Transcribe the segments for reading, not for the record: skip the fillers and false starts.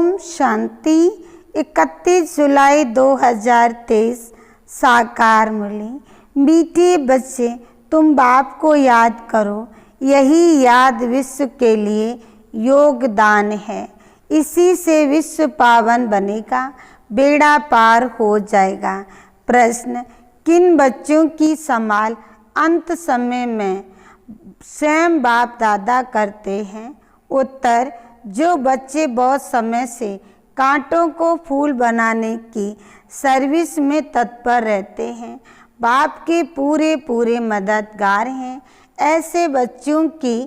ओम शांति। 31 जुलाई 2023 साकार मुरली। मीठे बच्चे, तुम बाप को याद करो, यही याद विश्व के लिए योगदान है। इसी से विश्व पावन बनेगा, बेड़ा पार हो जाएगा। प्रश्न, किन बच्चों की संभाल अंत समय में स्वयं बाप दादा करते हैं? उत्तर, जो बच्चे बहुत समय से कांटों को फूल बनाने की सर्विस में तत्पर रहते हैं, बाप के पूरे मददगार हैं। ऐसे बच्चों की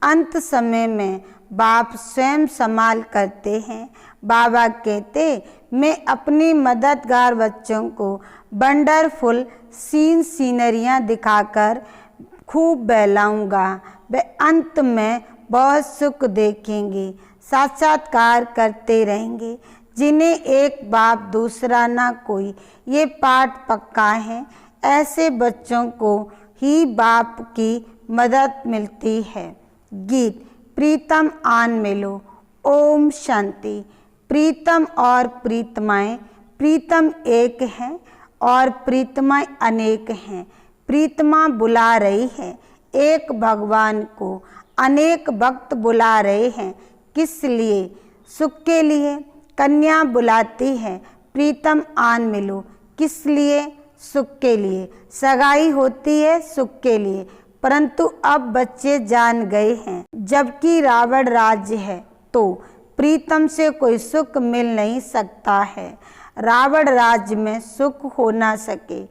अंत समय में बाप स्वयं संभाल करते हैं। बाबा कहते, मैं अपने मददगार बच्चों को वंडरफुल सीनरियाँ दिखाकर खूब बहलाऊंगा। वे अंत में बहुत सुख देखेंगे, साक्षात्कार करते रहेंगे, जिन्हें एक बाप दूसरा ना कोई, ये पाठ पक्का है। ऐसे बच्चों को ही बाप की मदद मिलती है। गीत प्रीतम आन मिलो। ओम शांति। प्रीतम और प्रीतमाएँ, प्रीतम एक है और प्रीतमाएँ अनेक हैं। प्रीतमा बुला रही है एक भगवान को, अनेक भक्त बुला रहे हैं। किस लिए? सुख के लिए। कन्या बुलाती है, प्रीतम आन मिलो। किस लिए? सुख के लिए। सगाई होती है सुख के लिए, परंतु अब बच्चे जान गए हैं, जबकि रावण राज्य है तो प्रीतम से कोई सुख मिल नहीं सकता है। रावण राज्य में सुख हो ना सके।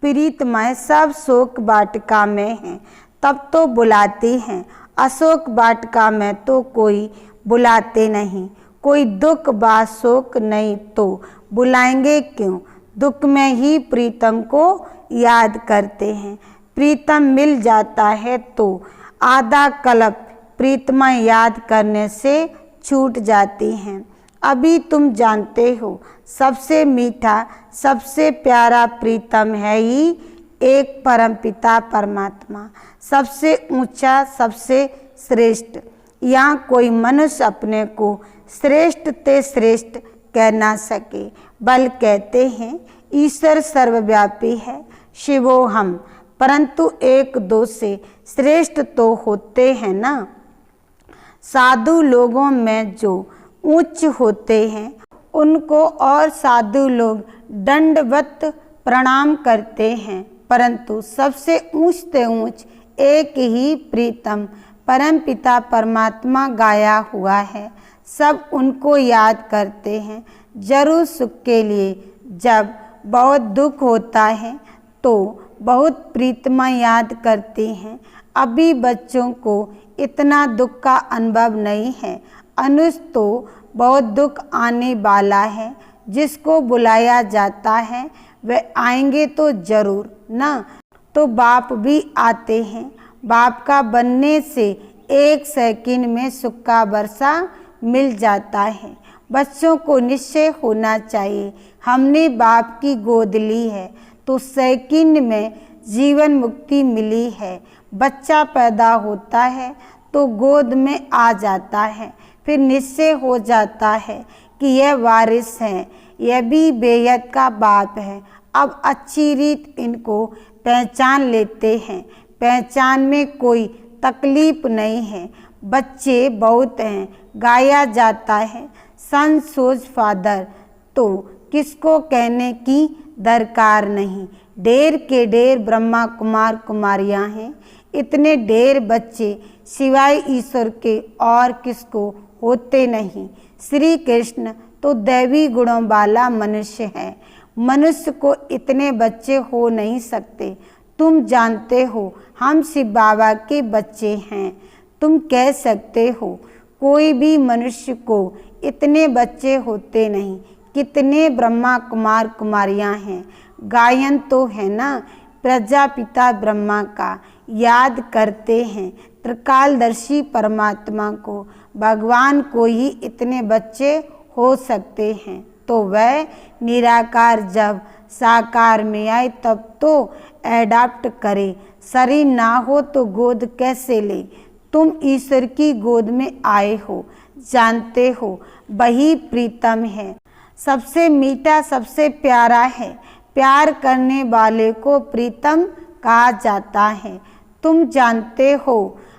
प्रीतमाएँ सब शोक वाटिका में हैं, तब तो बुलाती हैं। अशोक वाटिका में तो कोई बुलाते नहीं। कोई दुख बा शोक नहीं तो बुलाएंगे क्यों? दुख में ही प्रीतम को याद करते हैं। प्रीतम मिल जाता है तो आधा कल्प प्रीतमा याद करने से छूट जाती हैं। अभी तुम जानते हो, सबसे मीठा सबसे प्यारा प्रीतम है ही एक परमपिता परमात्मा, सबसे ऊंचा सबसे श्रेष्ठ। यहाँ कोई मनुष्य अपने को श्रेष्ठ ते श्रेष्ठ कह ना सके, बल कहते हैं ईश्वर सर्वव्यापी है, शिवो हम, परंतु एक दो से श्रेष्ठ तो होते हैं ना। साधु लोगों में जो उच्च होते हैं उनको और साधु लोग दंडवत प्रणाम करते हैं, परंतु सबसे ऊंच से ऊंच एक ही प्रीतम परमपिता परमात्मा गाया हुआ है। सब उनको याद करते हैं, जरूर सुख के लिए। जब बहुत दुख होता है तो बहुत प्रीतमा याद करती हैं। अभी बच्चों को इतना दुख का अनुभव नहीं है, अनुज तो बहुत दुख आने वाला है। जिसको बुलाया जाता है वे आएंगे तो जरूर ना, तो बाप भी आते हैं। बाप का बनने से एक सेकंड में सुख का वर्षा मिल जाता है। बच्चों को निश्चय होना चाहिए, हमने बाप की गोद ली है तो सेकंड में जीवन मुक्ति मिली है। बच्चा पैदा होता है तो गोद में आ जाता है, फिर निश्चय हो जाता है कि यह वारिस है, यह भी बेहद का बाप है। अब अच्छी रीत इनको पहचान लेते हैं, पहचान में कोई तकलीफ नहीं है। बच्चे बहुत हैं, गाया जाता है सन सोज फादर, तो किसको कहने की दरकार नहीं। ढेर के ढेर ब्रह्मा कुमार कुमारियां हैं, इतने ढेर बच्चे सिवाय ईश्वर के और किसको होते नहीं। श्री कृष्ण तो दैवी गुणों वाला मनुष्य है, मनुष्य को इतने बच्चे हो नहीं सकते। तुम जानते हो हम शिव बाबा के बच्चे हैं। तुम कह सकते हो कोई भी मनुष्य को इतने बच्चे होते नहीं। कितने ब्रह्मा कुमार कुमारियां हैं, गायन तो है ना प्रजापिता ब्रह्मा का, याद करते हैं त्रिकालदर्शी परमात्मा को। भगवान को ही इतने बच्चे हो सकते हैं, तो वह निराकार जब साकार में आए तब तो एडाप्ट करे। शरीर ना हो तो गोद कैसे ले? तुम ईश्वर की गोद में आए हो, जानते हो वही प्रीतम है। सबसे मीठा सबसे प्यारा है, प्यार करने वाले को प्रीतम कहा जाता है। तुम जानते हो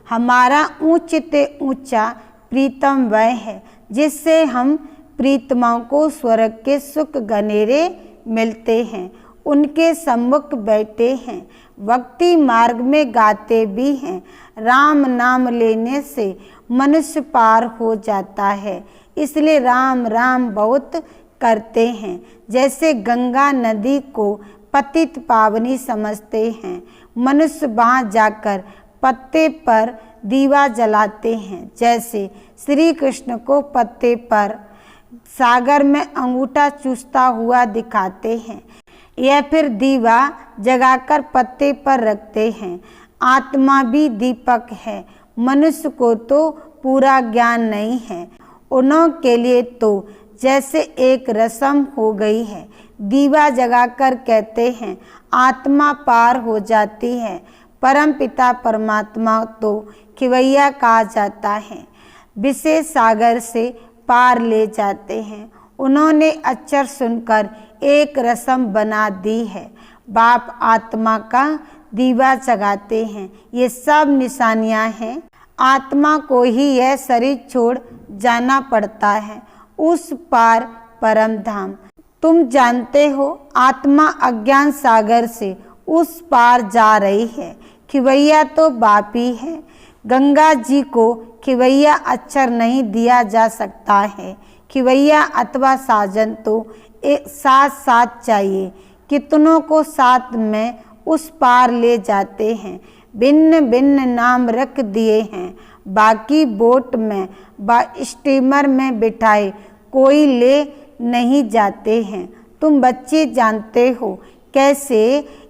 हमारा ऊंच ते ऊंचा प्रीतम वह है जिससे हम प्रीतमाओं को स्वर्ग के सुख गनेरे मिलते हैं। उनके सम्मुख बैठे हैं, भक्ति मार्ग में गाते भी हैं। राम नाम लेने से मनुष्य पार हो जाता है, इसलिए राम राम बहुत करते हैं। जैसे गंगा नदी को पतित पावनी समझते हैं, मनुष्य वहाँ जाकर पत्ते पर दीवा जलाते हैं। जैसे श्री कृष्ण को पत्ते पर सागर में अंगूठा चूसता हुआ दिखाते हैं, या फिर दीवा जगाकर पत्ते पर रखते हैं। आत्मा भी दीपक है। मनुष्य को तो पूरा ज्ञान नहीं है, उन्हों के लिए तो जैसे एक रस्म हो गई है। दीवा जगाकर कहते हैं आत्मा पार हो जाती है। परम पिता परमात्मा तो खिवैया कहा जाता है, विशेष सागर से पार ले जाते हैं। उन्होंने अक्षर सुनकर एक रस्म बना दी है। बाप आत्मा का दीवा जगाते हैं। ये सब निशानियां हैं। आत्मा को ही यह शरीर छोड़ जाना पड़ता है, उस पार परम धाम। तुम जानते हो आत्मा अज्ञान सागर से उस पार जा रही है। खिवैया तो बाप ही है। गंगा जी को खिवैया अक्षर नहीं दिया जा सकता है। खिवैया अथवा साजन तो एक साथ साथ चाहिए। कितनों को साथ में उस पार ले जाते हैं। भिन्न भिन्न नाम रख दिए हैं, बाकी बोट में व स्टीमर में बिठाए कोई ले नहीं जाते हैं। तुम बच्चे जानते हो कैसे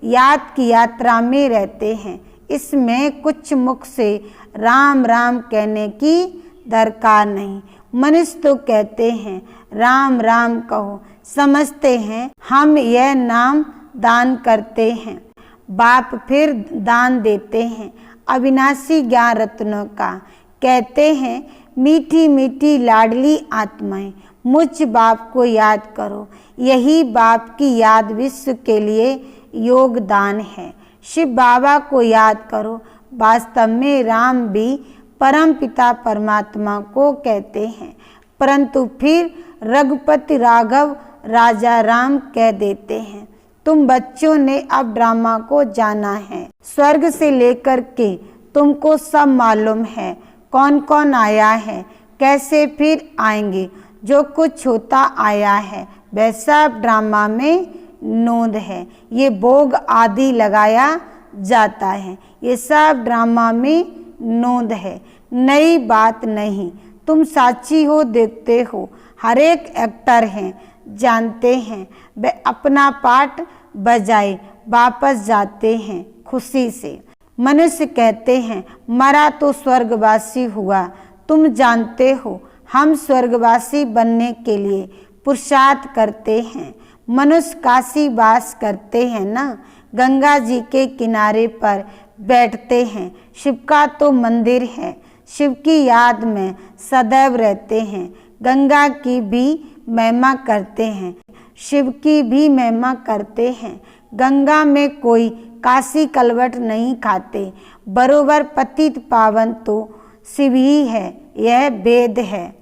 याद की यात्रा में रहते हैं। इसमें कुछ मुख से राम राम कहने की दरकार नहीं। मनुष्य तो कहते हैं राम राम कहो, समझते हैं हम यह नाम दान करते हैं। बाप फिर दान देते हैं अविनाशी ज्ञान रत्नों का। कहते हैं मीठी मीठी लाडली आत्माएं मुझ बाप को याद करो। यही बाप की याद विश्व के लिए योगदान है। शिव बाबा को याद करो। वास्तव में राम भी परम पिता परमात्मा को कहते हैं, परंतु फिर रघुपति राघव राजा राम कह देते हैं। तुम बच्चों ने अब ड्रामा को जाना है। स्वर्ग से लेकर के तुमको सब मालूम है, कौन कौन आया है, कैसे फिर आएंगे। जो कुछ होता आया है वह सब ड्रामा में नोंद है। ये भोग आदि लगाया जाता है, ये सब ड्रामा में नोंद है, नई बात नहीं। तुम साक्षी हो, देखते हो। हर एक एक्टर हैं, जानते हैं। वे अपना पार्ट बजाए वापस जाते हैं खुशी से। मनुष्य कहते हैं मरा तो स्वर्गवासी हुआ। तुम जानते हो हम स्वर्गवासी बनने के लिए पुरुषार्थ करते हैं। मनुष्य काशी वास करते हैं ना, गंगा जी के किनारे पर बैठते हैं। शिव का तो मंदिर है, शिव की याद में सदैव रहते हैं। गंगा की भी महिमा करते हैं, शिव की भी महिमा करते हैं। गंगा में कोई काशी कलवट नहीं खाते। बरोबर पतित पावन तो शिव ही है, यह वेद है।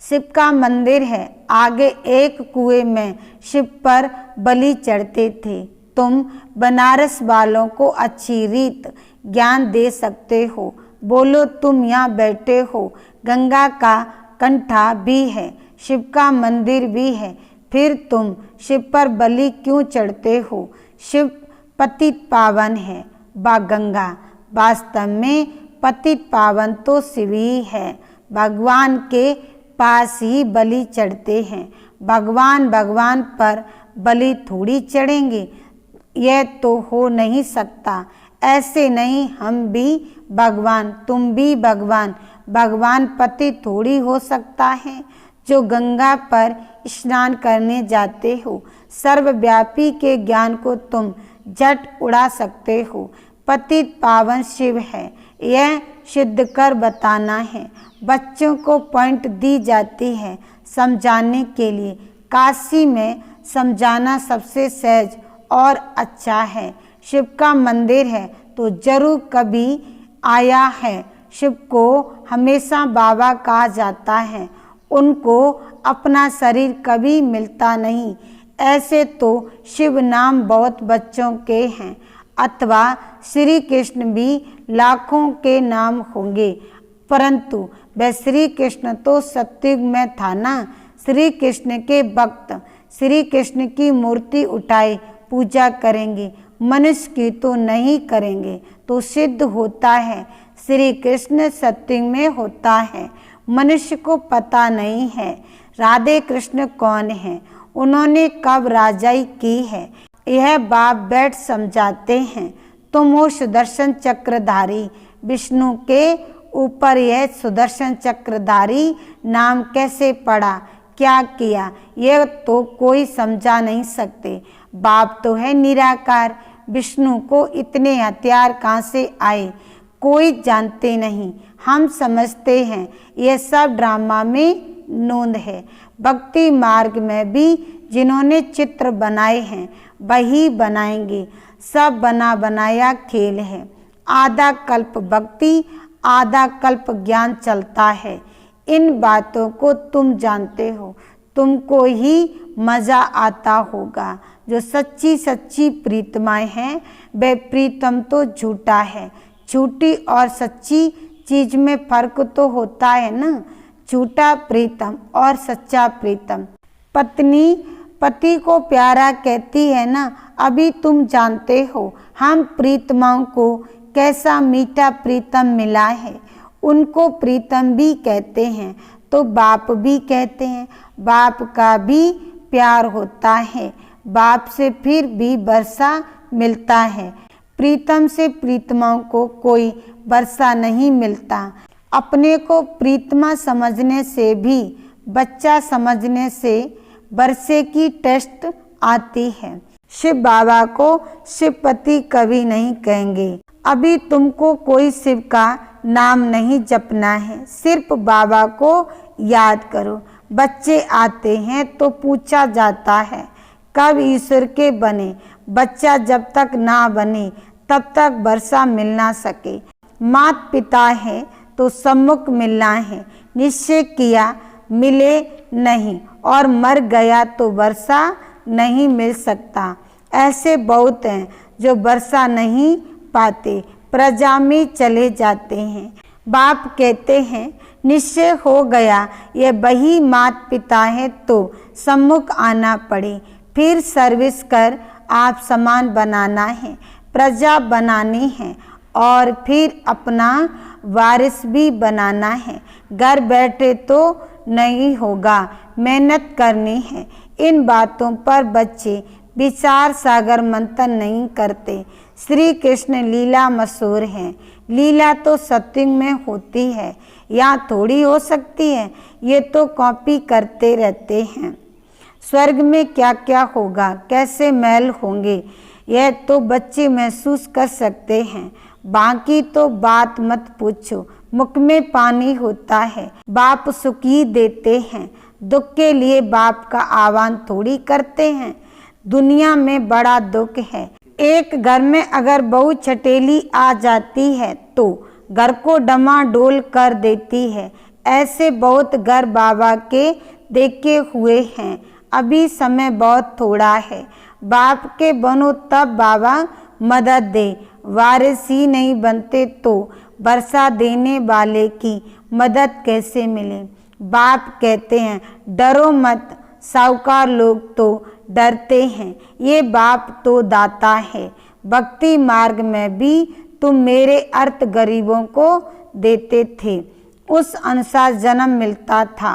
शिव का मंदिर है। आगे एक कुएं में शिव पर बलि चढ़ते थे। तुम बनारस वालों को अच्छी रीत ज्ञान दे सकते हो। बोलो तुम यहाँ बैठे हो, गंगा का कंठा भी है, शिव का मंदिर भी है, फिर तुम शिव पर बलि क्यों चढ़ते हो? शिव पतित पावन है व गंगा वास्तव में पतित पावन तो शिव ही है। भगवान के पास ही बलि चढ़ते हैं। भगवान पर बलि थोड़ी चढ़ेंगे, यह तो हो नहीं सकता। ऐसे नहीं, हम भी भगवान, तुम भी भगवान। भगवान पति थोड़ी हो सकता है। जो गंगा पर स्नान करने जाते हो, सर्वव्यापी के ज्ञान को तुम झट उड़ा सकते हो। पतित पावन शिव है, यह सिद्ध कर बताना है। बच्चों को पॉइंट दी जाती है समझाने के लिए। काशी में समझाना सबसे सहज और अच्छा है। शिव का मंदिर है तो जरूर कभी आया है। शिव को हमेशा बाबा कहा जाता है। उनको अपना शरीर कभी मिलता नहीं। ऐसे तो शिव नाम बहुत बच्चों के हैं, अथवा श्री कृष्ण भी लाखों के नाम होंगे, परंतु वह श्री कृष्ण तो सतयुग में था ना। श्री कृष्ण के भक्त श्री कृष्ण की मूर्ति उठाए पूजा करेंगे, मनुष्य की तो नहीं करेंगे, तो सिद्ध होता है श्री कृष्ण सतयुग में होता है। मनुष्य को पता नहीं है राधे कृष्ण कौन है, उन्होंने कब राजाई की है। यह बाप बैठ समझाते हैं। तुम हो सुदर्शन चक्रधारी। विष्णु के ऊपर यह सुदर्शन चक्रधारी नाम कैसे पड़ा, क्या किया, यह तो कोई समझा नहीं सकते। बाप तो है निराकार। विष्णु को इतने हथियार कहाँ से आए, कोई जानते नहीं। हम समझते हैं यह सब ड्रामा में नोंद है। भक्ति मार्ग में भी जिन्होंने चित्र बनाए हैं वही बनाएंगे। सब बना बनाया खेल है। आधा कल्प भक्ति आधा कल्प ज्ञान चलता है। इन बातों को तुम जानते हो, तुमको ही मजा आता होगा। जो सच्ची सच्ची प्रीतमाएं हैं वे प्रीतम तो झूठा है। झूठी और सच्ची चीज में फर्क तो होता है ना। झूठा प्रीतम और सच्चा प्रीतम। पत्नी पति को प्यारा कहती है ना। अभी तुम जानते हो हम प्रीतमाओं को कैसा मीठा प्रीतम मिला है। उनको प्रीतम भी कहते हैं तो बाप भी कहते हैं। बाप का भी प्यार होता है। बाप से फिर भी वर्षा मिलता है। प्रीतम से प्रीतमाओं को कोई वर्षा नहीं मिलता। अपने को प्रीतमा समझने से भी बच्चा समझने से वर्षे की टेस्ट आती है। शिव बाबा को शिवपति कभी नहीं कहेंगे। अभी तुमको कोई शिव का नाम नहीं जपना है, सिर्फ बाबा को याद करो। बच्चे आते हैं तो पूछा जाता है कब ईश्वर के बने। बच्चा जब तक ना बने तब तक वर्षा मिल ना सके। माता पिता है तो सम्मुख मिलना है। निश्चय किया मिले नहीं और मर गया तो वर्षा नहीं मिल सकता। ऐसे बहुत हैं जो वर्षा नहीं पाते, प्रजा में चले जाते हैं। बाप कहते हैं निश्चय हो गया ये वही माता पिता है तो सम्मुख आना पड़े। फिर सर्विस कर आप समान बनाना है, प्रजा बनानी है और फिर अपना वारिस भी बनाना है। घर बैठे तो नहीं होगा, मेहनत करनी है। इन बातों पर बच्चे विचार सागर मंथन नहीं करते। श्री कृष्ण लीला मशहूर है। लीला तो सत्युग में होती है, यहाँ थोड़ी हो सकती है। ये तो कॉपी करते रहते हैं। स्वर्ग में क्या क्या होगा, कैसे महल होंगे, यह तो बच्चे महसूस कर सकते हैं। बाकी तो बात मत पूछो, मुख में पानी होता है। बाप सुख ही देते हैं, दुख के लिए बाप का आह्वान थोड़ी करते हैं। दुनिया में बड़ा दुख है। एक घर में अगर बहू छटेली आ जाती है तो घर को डमाडोल कर देती है। ऐसे बहुत घर बाबा के देखे हुए हैं। अभी समय बहुत थोड़ा है। बाप के बनो तब बाबा मदद दे। वारिस ही नहीं बनते तो वर्षा देने वाले की मदद कैसे मिले। बाप कहते हैं डरो मत, साहूकार लोग तो डरते हैं, ये बाप तो दाता है। भक्ति मार्ग में भी तुम मेरे अर्थ गरीबों को देते थे, उस अनुसार जन्म मिलता था।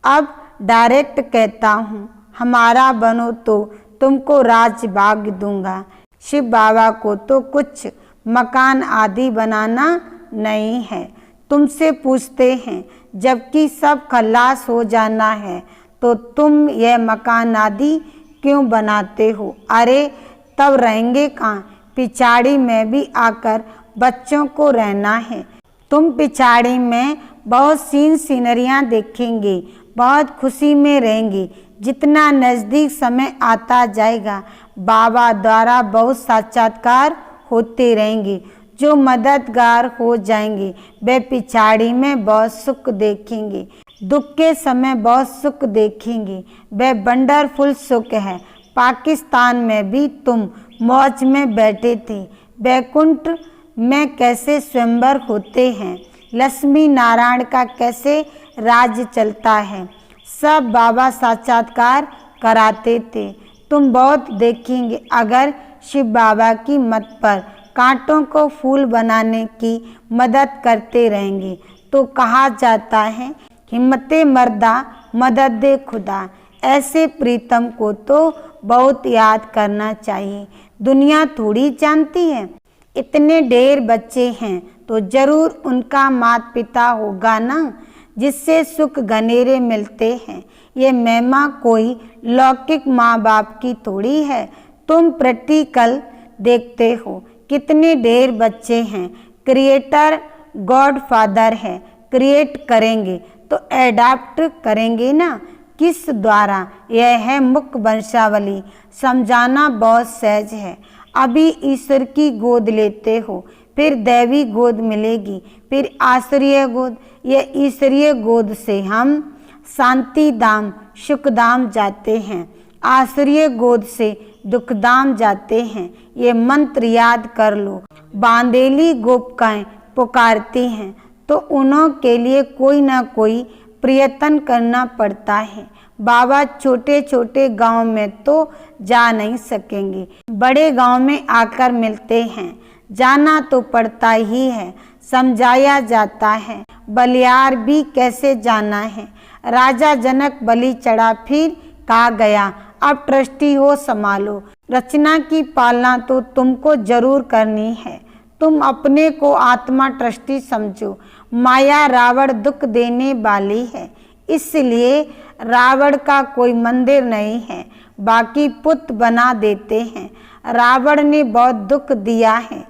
अब डायरेक्ट कहता हूँ हमारा बनो तो तुमको राज भाग दूंगा। शिव बाबा को तो कुछ मकान आदि बनाना नहीं है। तुमसे पूछते हैं जबकि सब खल्लास हो जाना है तो तुम यह मकान आदि क्यों बनाते हो। अरे तब रहेंगे कहाँ, पिछाड़ी में भी आकर बच्चों को रहना है। तुम पिछाड़ी में बहुत सीनरियाँ देखेंगे, बहुत खुशी में रहेंगे। जितना नज़दीक समय आता जाएगा, बाबा द्वारा बहुत साक्षात्कार होते रहेंगे जो मददगार हो जाएंगे। वे पिछाड़ी में बहुत सुख देखेंगे, दुख के समय बहुत सुख देखेंगे। वे वंडरफुल सुख है। पाकिस्तान में भी तुम मौज में बैठे थे। बैकुंठ में कैसे स्वयंवर होते हैं, लक्ष्मी नारायण का कैसे राज चलता है, सब बाबा साक्षात्कार कराते थे। तुम बहुत देखेंगे। अगर शिव बाबा की मत पर कांटों को फूल बनाने की मदद करते रहेंगे तो कहा जाता है, हिम्मते मर्दा मदद दे खुदा। ऐसे प्रीतम को तो बहुत याद करना चाहिए। दुनिया थोड़ी जानती है। इतने ढेर बच्चे हैं तो जरूर उनका माता पिता होगा ना, जिससे सुख घनेरे मिलते हैं। ये महिमा कोई लौकिक माँ बाप की थोड़ी है। तुम प्रैक्टिकल देखते हो, कितने ढेर बच्चे हैं। क्रिएटर गॉड फादर है। क्रिएट करेंगे तो एडाप्ट करेंगे ना, किस द्वारा? यह है मुख्य वंशावली। समझाना बहुत सहज है। अभी ईश्वर की गोद लेते हो, फिर दैवी गोद मिलेगी, फिर आश्रय गोद। यह ईश्वरीय गोद से हम शांति धाम सुखधाम जाते हैं, आश्रय गोद से दुखधाम जाते हैं। ये मंत्र याद कर लो। बांदेली गोपिकाएं पुकारती हैं तो उन्हों के लिए कोई ना कोई प्रयत्न करना पड़ता है। बाबा छोटे छोटे गांव में तो जा नहीं सकेंगे, बड़े गांव में आकर मिलते हैं। जाना तो पड़ता ही है, समझाया जाता है। बलियार भी कैसे जाना है। राजा जनक बलि चढ़ा, फिर कहा गया अब ट्रस्टी हो संभालो। रचना की पालना तो तुमको जरूर करनी है। तुम अपने को आत्मा ट्रस्टी समझो। माया रावण दुख देने वाली है, इसलिए रावण का कोई मंदिर नहीं है, बाकी पुत बना देते हैं। रावण ने बहुत दुख दिया है।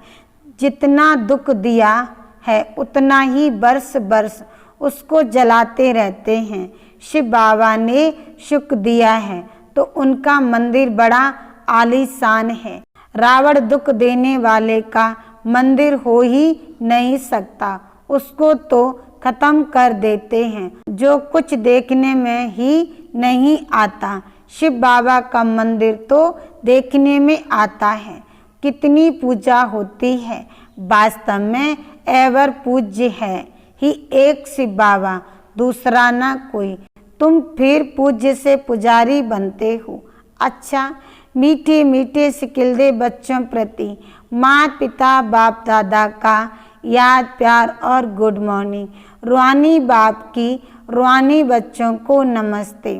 जितना दुख दिया है उतना ही बरस बरस उसको जलाते रहते हैं। शिव बाबा ने सुख दिया है तो उनका मंदिर बड़ा आलीशान है। रावण दुख देने वाले का मंदिर हो ही नहीं सकता, उसको तो खत्म कर देते हैं, जो कुछ देखने में ही नहीं आता। शिव बाबा का मंदिर तो देखने में आता है। कितनी पूजा होती है, वास्तव में एवर पूज्य है ही एक शिव बाबा, दूसरा ना कोई। तुम फिर पूज्य से पुजारी बनते हो। अच्छा, मीठे मीठे सिकिलदे बच्चों प्रति माता पिता बाप दादा का याद प्यार और गुड मॉर्निंग। रूहानी बाप की रूहानी बच्चों को नमस्ते।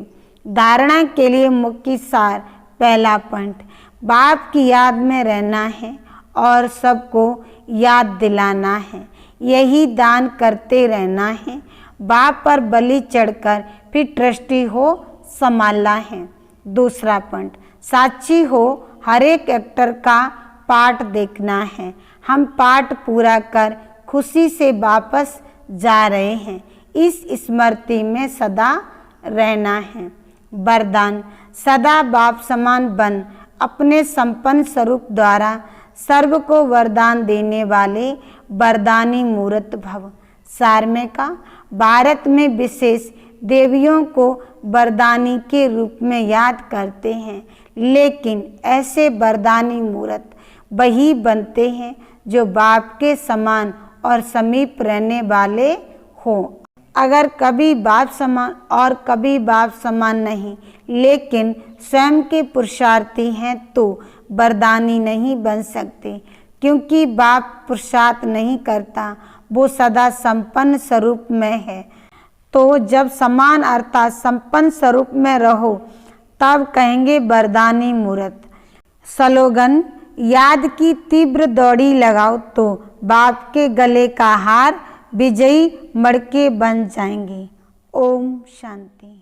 धारणा के लिए मुख्य सार। पहला पॉइंट, बाप की याद में रहना है और सबको याद दिलाना है। यही दान करते रहना है। बाप पर बलि चढ़कर फिर ट्रस्टी हो संभालना है। दूसरा पॉइंट, साक्षी हो हर एक एक्टर का पार्ट देखना है। हम पार्ट पूरा कर खुशी से वापस जा रहे हैं। इस स्मृति में सदा रहना है। वरदान, सदा बाप समान बन, अपने संपन्न स्वरूप द्वारा सर्व को वरदान देने वाले वरदानी मूर्त भव। सार में का, भारत में विशेष देवियों को वरदानी के रूप में याद करते हैं, लेकिन ऐसे वरदानी मूर्त वही बनते हैं जो बाप के समान और समीप रहने वाले हों। अगर कभी बाप समान और कभी बाप समान नहीं, लेकिन स्वयं के पुरुषार्थी हैं तो वरदानी नहीं बन सकते, क्योंकि बाप पुरुषार्थ नहीं करता, वो सदा संपन्न स्वरूप में है। तो जब समान अर्थात संपन्न स्वरूप में रहो तब कहेंगे वरदानी मूर्त। स्लोगन, याद की तीव्र दौड़ी लगाओ तो बाप के गले का हार विजयी मड़के बन जाएंगे। ओम शांति।